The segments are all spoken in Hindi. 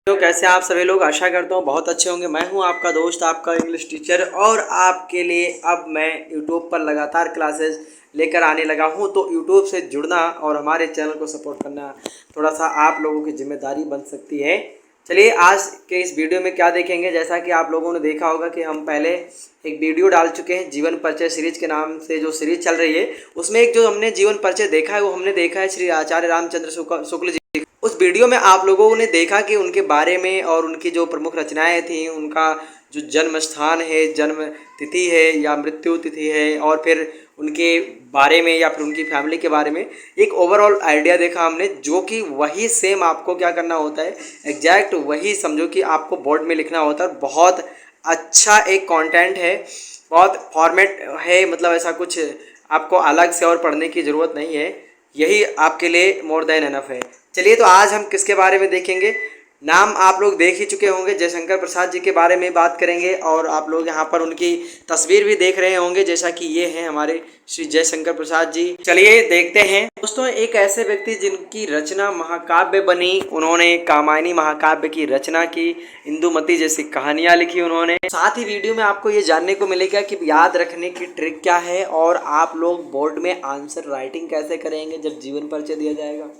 तो कैसे आप सभी लोग, आशा करता हूँ बहुत अच्छे होंगे। मैं हूँ आपका दोस्त, आपका इंग्लिश टीचर, और आपके लिए अब मैं यूट्यूब पर लगातार क्लासेस लेकर आने लगा हूँ। तो यूट्यूब से जुड़ना और हमारे चैनल को सपोर्ट करना थोड़ा सा आप लोगों की जिम्मेदारी बन सकती है। चलिए आज के इस वीडियो में क्या देखेंगे, जैसा कि आप लोगों ने देखा होगा कि हम पहले एक वीडियो डाल चुके हैं जीवन परिचय सीरीज के नाम से, जो सीरीज चल रही है उसमें एक जो हमने जीवन परिचय देखा है वो हमने देखा है श्री आचार्य रामचंद्र शुक्ल जी। उस वीडियो में आप लोगों ने देखा कि उनके बारे में और उनकी जो प्रमुख रचनाएं थीं, उनका जो जन्म स्थान है, जन्म तिथि है या मृत्यु तिथि है, और फिर उनके बारे में या फिर उनकी फैमिली के बारे में एक ओवरऑल आइडिया देखा हमने, जो कि वही सेम आपको क्या करना होता है, एग्जैक्ट वही समझो कि आपको बोर्ड में लिखना होता है। बहुत अच्छा एक कंटेंट है, बहुत फॉर्मेट है, मतलब ऐसा कुछ आपको अलग से और पढ़ने की ज़रूरत नहीं है, यही आपके लिए मोर देन एनफ है। चलिए तो आज हम किसके बारे में देखेंगे। नाम आप लोग देख ही चुके होंगे, जयशंकर प्रसाद जी के बारे में बात करेंगे, और आप लोग यहाँ पर उनकी तस्वीर भी देख रहे होंगे, जैसा कि ये हैं हमारे श्री जयशंकर प्रसाद जी। चलिए देखते हैं दोस्तों, एक ऐसे व्यक्ति जिनकी रचना महाकाव्य बनी, उन्होंने कामायनी महाकाव्य की रचना की, इंदुमती जैसी कहानियाँ लिखी उन्होंने। साथ ही वीडियो में आपको ये जानने को मिलेगा कि याद रखने की ट्रिक क्या है, और आप लोग बोर्ड में आंसर राइटिंग कैसे करेंगे जब जीवन परिचय दिया जाएगा।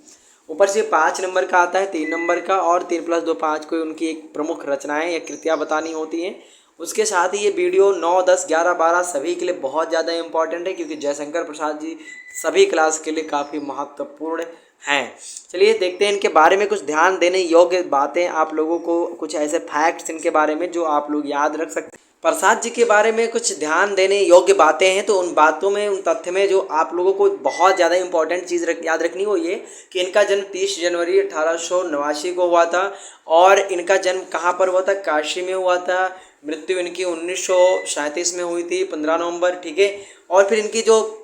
ऊपर से 5 नंबर का आता है, 3 नंबर का, और 3 + 2 5 कोई उनकी एक प्रमुख रचनाएं या कृतियाँ बतानी होती हैं। उसके साथ ही ये वीडियो 9, 10, 11, 12 सभी के लिए बहुत ज़्यादा इंपॉर्टेंट है, क्योंकि जयशंकर प्रसाद जी सभी क्लास के लिए काफ़ी महत्वपूर्ण हैं। चलिए देखते हैं इनके बारे में कुछ ध्यान देने योग्य बातें, आप लोगों को कुछ ऐसे फैक्ट्स इनके बारे में जो आप लोग याद रख सकते हैं। प्रसाद जी के बारे में कुछ ध्यान देने योग्य बातें हैं, तो उन बातों में, उन तथ्य में जो आप लोगों को बहुत ज़्यादा इंपॉर्टेंट चीज़ याद रखनी हो ये कि इनका जन्म 30 जनवरी 1889 को हुआ था, और इनका जन्म कहाँ पर हुआ था, काशी में हुआ था। मृत्यु इनकी 1937 में हुई थी, 15 नवंबर, ठीक है। और फिर इनकी जो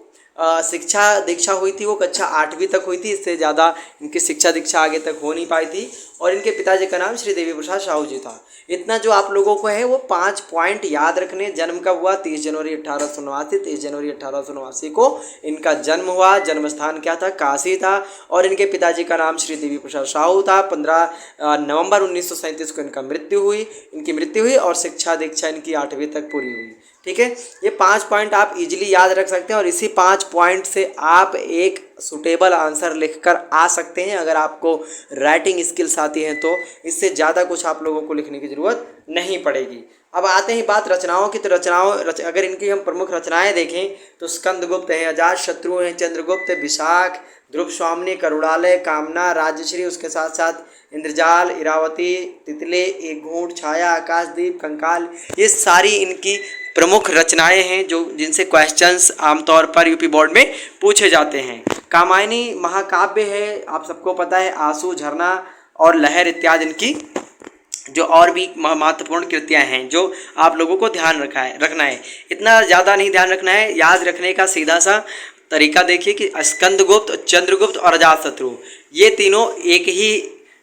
शिक्षा दीक्षा हुई थी वो कक्षा 8वीं तक हुई थी, इससे ज़्यादा इनकी शिक्षा दीक्षा आगे तक हो नहीं पाई थी। और इनके पिताजी का नाम श्री देवी प्रसाद साहू जी था। इतना जो आप लोगों को है वो 5 पॉइंट याद रखने। जन्म कब हुआ, 30 जनवरी 1889, 30 जनवरी 1889 को इनका जन्म हुआ। जन्म स्थान क्या था, काशी था। और इनके पिताजी का नाम श्री देवी प्रसाद साहू था। 15 नवंबर 1937 को इनका मृत्यु हुई, और शिक्षा दीक्षा इनकी 8वीं तक पूरी हुई, ठीक है। ये 5 पॉइंट आप इजीली याद रख सकते हैं, और इसी 5 पॉइंट से आप एक सुटेबल आंसर लिखकर आ सकते हैं। अगर आपको राइटिंग स्किल्स आती हैं तो इससे ज़्यादा कुछ आप लोगों को लिखने की ज़रूरत नहीं पड़ेगी। अब आते हैं बात रचनाओं की, तो अगर इनकी हम प्रमुख रचनाएं देखें तो स्कंदगुप्त हैं, अजातशत्रु हैं, चंद्रगुप्त, विशाख, ध्रुव स्वामिनी, करुणालय, कामना, राजश्री, उसके साथ साथ इंद्रजाल, इरावती, तितले, एक घूंट, छाया, आकाशदीप, कंकाल, ये सारी इनकी प्रमुख रचनाएं हैं जो जिनसे क्वेश्चंस आमतौर पर यूपी बोर्ड में पूछे जाते हैं। कामायनी महाकाव्य है, आप सबको पता है, आंसू, झरना और लहर इत्यादि इनकी जो और भी महत्वपूर्ण कृतियाँ हैं जो आप लोगों को ध्यान रखना है। इतना ज़्यादा नहीं ध्यान रखना है, याद रखने का सीधा सा तरीका देखिए कि स्कंदगुप्त, चंद्रगुप्त और अजातशत्रु ये तीनों एक ही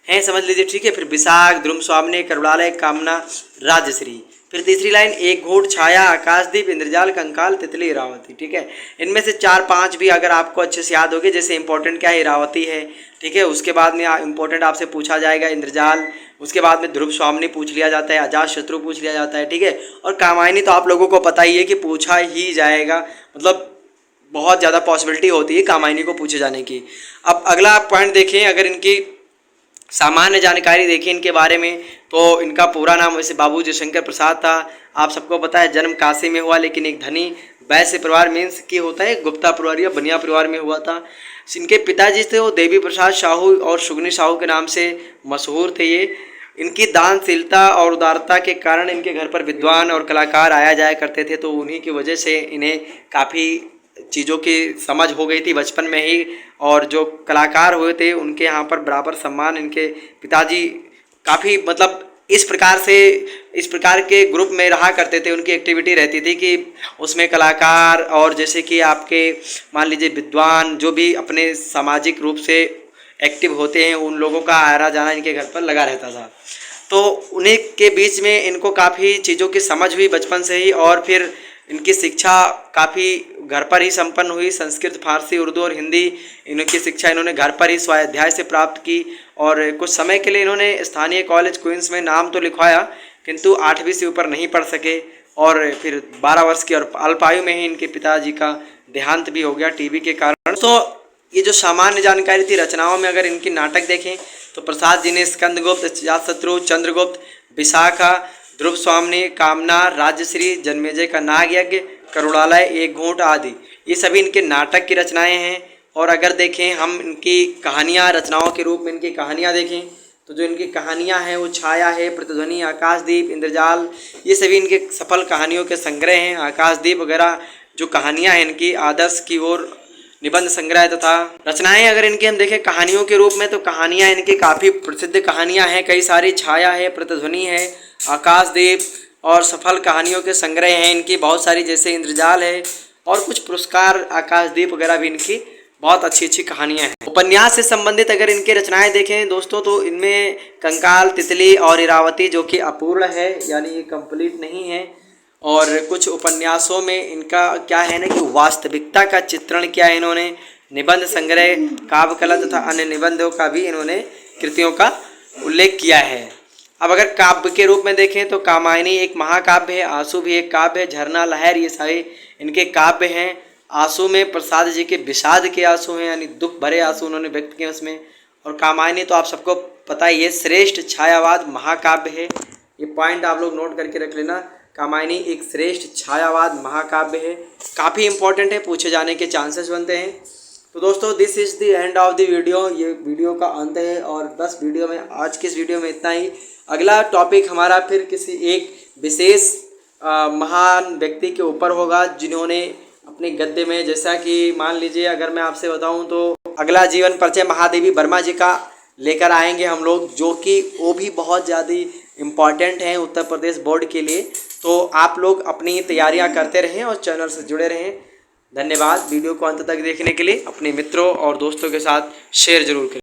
हैं, समझ लीजिए, ठीक है। फिर विशाख, ध्रुव स्वामिनी, करुणालय, कामना, राजश्री। फिर तीसरी लाइन एक घूंट, छाया, आकाशदीप, इंद्रजाल, कंकाल, तितली, इरावती, ठीक है। इनमें से 4-5 भी अगर आपको अच्छे से याद होगी, जैसे इंपॉर्टेंट क्या है, इरावती है, ठीक है। उसके बाद में इंपॉर्टेंट आपसे पूछा जाएगा इंद्रजाल, उसके बाद में ध्रुव स्वामिनी पूछ लिया जाता है, अजातशत्रु पूछ लिया जाता है, ठीक है। और कामायनी तो आप लोगों को पता ही है कि पूछा ही जाएगा, मतलब बहुत ज़्यादा पॉसिबिलिटी होती है कामायनी को पूछे जाने की। अब अगला आप पॉइंट देखें, अगर इनकी सामान्य जानकारी देखें इनके बारे में, तो इनका पूरा नाम वैसे बाबू जयशंकर प्रसाद था। आप सबको पता है जन्म काशी में हुआ, लेकिन एक धनी वैश्य परिवार मीन्स की होता है गुप्ता परिवार या बनिया परिवार में हुआ था। इनके पिताजी थे वो देवी प्रसाद साहू और सुगनी साहू के नाम से मशहूर थे। ये इनकी दानशीलता और उदारता के कारण इनके घर पर विद्वान और कलाकार आया जाया करते थे, तो उन्हीं की वजह से इन्हें काफ़ी चीज़ों की समझ हो गई थी बचपन में ही, और जो कलाकार हुए थे उनके यहाँ पर बराबर सम्मान इनके पिताजी काफ़ी, मतलब इस प्रकार के ग्रुप में रहा करते थे। उनकी एक्टिविटी रहती थी कि उसमें कलाकार और जैसे कि आपके मान लीजिए विद्वान जो भी अपने सामाजिक रूप से एक्टिव होते हैं, उन लोगों का आना जाना इनके घर पर लगा रहता था। तो उन्हीं के बीच में इनको काफ़ी चीज़ों की समझ हुई बचपन से ही, और फिर इनकी शिक्षा काफ़ी घर पर ही संपन्न हुई। संस्कृत, फारसी, उर्दू और हिंदी इनकी शिक्षा इन्होंने घर पर ही स्वाध्याय से प्राप्त की। और कुछ समय के लिए इन्होंने स्थानीय कॉलेज क्वींस में नाम तो लिखवाया, किंतु 8वीं से ऊपर नहीं पढ़ सके और फिर 12 वर्ष की और अल्प आयु में ही इनके पिताजी का देहांत भी हो गया टीबी के कारण। तो ये जो सामान्य जानकारी थी रचनाओं में, अगर इनकी नाटक देखें तो प्रसाद जी ने स्कंदगुप्त, अजातशत्रु, चंद्रगुप्त, विशाखा, ध्रुव स्वामिनी, कामना, राजश्री, जन्मेजय का नाग यज्ञ, करुणालय, एक घूंट आदि, ये सभी इनके नाटक की रचनाएं हैं। और अगर देखें हम इनकी कहानियाँ, रचनाओं के रूप में इनकी कहानियाँ देखें तो जो इनकी कहानियाँ हैं वो छाया है, प्रतिध्वनि, आकाशदीप, इंद्रजाल, ये सभी इनके सफल कहानियों के संग्रह हैं। आकाशदीप वगैरह जो कहानियाँ हैं इनकी, आदर्श की ओर, निबंध संग्रह तथा रचनाएं अगर इनकी हम देखें कहानियों के रूप में तो कहानियाँ इनकी काफ़ी प्रसिद्ध कहानियाँ हैं, कई सारी। छाया है, प्रतिध्वनि है, आकाशदीप और सफल कहानियों के संग्रह हैं इनकी बहुत सारी, जैसे इंद्रजाल है और कुछ पुरस्कार, आकाशदीप वगैरह भी इनकी बहुत अच्छी अच्छी कहानियाँ हैं। उपन्यास से संबंधित अगर इनके रचनाएं देखें दोस्तों तो इनमें कंकाल, तितली और इरावती जो कि अपूर्ण है, यानी ये कंप्लीट नहीं है। और कुछ उपन्यासों में इनका क्या है ना कि वास्तविकता का चित्रण किया है इन्होंने। निबंध संग्रह, काव्य कला तथा अन्य निबंधों का भी इन्होंने कृतियों का उल्लेख किया है। अब अगर काव्य के रूप में देखें तो कामायनी एक महाकाव्य है, आंसू भी एक काव्य है, झरना, लहर, ये सारे इनके काव्य हैं। आंसू में प्रसाद जी के विषाद के आंसू हैं, यानी दुख भरे आंसू उन्होंने व्यक्त किए उसमें। और कामायनी तो आप सबको पता ही है, श्रेष्ठ छायावाद महाकाव्य है, ये पॉइंट आप लोग नोट करके रख लेना। कामायनी एक श्रेष्ठ छायावाद महाकाव्य है, काफ़ी इंपॉर्टेंट है, पूछे जाने के चांसेस बनते हैं। तो दोस्तों this is the end of the video, ये वीडियो का अंत है। और बस वीडियो में, आज की इस वीडियो में इतना ही। अगला टॉपिक हमारा फिर किसी एक विशेष महान व्यक्ति के ऊपर होगा जिन्होंने अपने गद्य में, जैसा कि मान लीजिए अगर मैं आपसे बताऊं तो अगला जीवन परिचय महादेवी वर्मा जी का लेकर आएंगे हम लोग, जो कि वो भी बहुत ज़्यादा इम्पॉर्टेंट हैं उत्तर प्रदेश बोर्ड के लिए। तो आप लोग अपनी तैयारियां करते रहें और चैनल से जुड़े रहें। धन्यवाद वीडियो को अंत तक देखने के लिए। अपने मित्रों और दोस्तों के साथ शेयर जरूर करें।